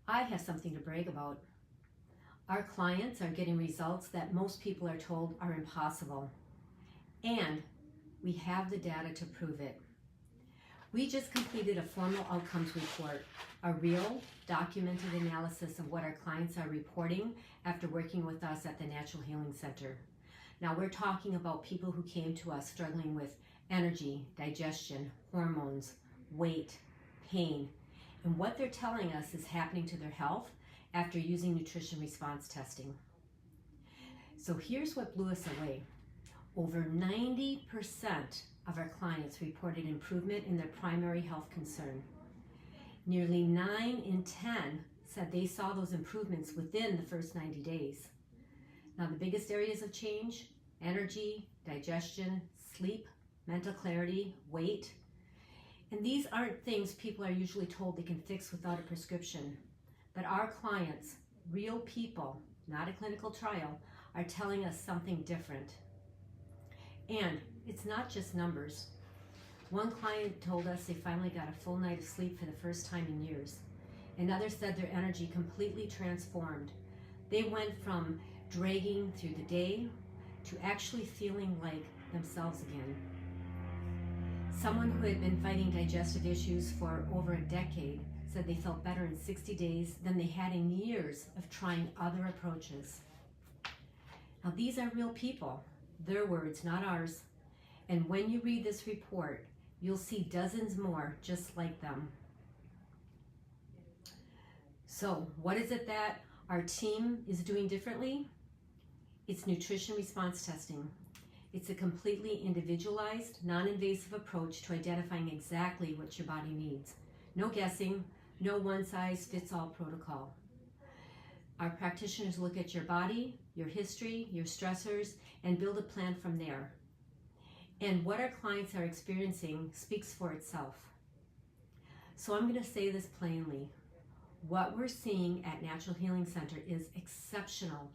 I have something to brag about. Our clients are getting results that most people are told are impossible, and we have the data to prove it. We just completed a formal outcomes report, a real documented analysis of what our clients are reporting after working with us at the Natural Healing Center. Now we're talking about people who came to us struggling with energy, digestion, hormones, weight, pain, and what they're telling us is happening to their health after using nutrition response testing. So here's what blew us away. Over 90% of our clients reported improvement in their primary health concern. Nearly 9 in 10 said they saw those improvements within the first 90 days. Now the biggest areas of change: energy, digestion, sleep, mental clarity, weight. And these aren't things people are usually told they can fix without a prescription. But our clients, real people, not a clinical trial, are telling us something different. And it's not just numbers. One client told us they finally got a full night of sleep for the first time in years. Another said their energy completely transformed. They went from dragging through the day to actually feeling like themselves again. Someone who had been fighting digestive issues for over a decade said they felt better in 60 days than they had in years of trying other approaches. Now these are real people, their words, not ours. And when you read this report, you'll see dozens more just like them. So what is it that our team is doing differently? It's nutrition response testing. It's a completely individualized, non-invasive approach to identifying exactly what your body needs. No guessing, no one-size-fits-all protocol. Our practitioners look at your body, your history, your stressors, and build a plan from there. And what our clients are experiencing speaks for itself. So I'm going to say this plainly. What we're seeing at Natural Healing Center is exceptional.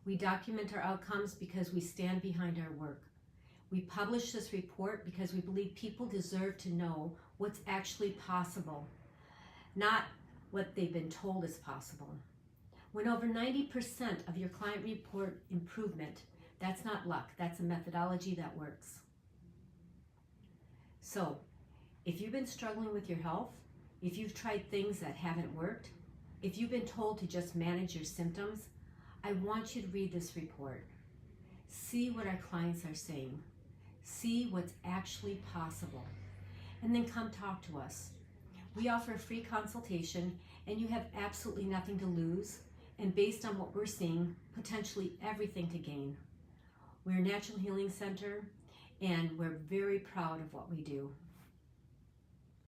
We document our outcomes because we stand behind our work. We publish this report because we believe people deserve to know what's actually possible, not what they've been told is possible. When over 90% of your client report improvement, that's not luck, that's a methodology that works. So, if you've been struggling with your health, if you've tried things that haven't worked, if you've been told to just manage your symptoms, I want you to read this report. See what our clients are saying. See what's actually possible. And then come talk to us. We offer a free consultation, and you have absolutely nothing to lose, and based on what we're seeing, potentially everything to gain. We're a Natural Healing Center, and we're very proud of what we do.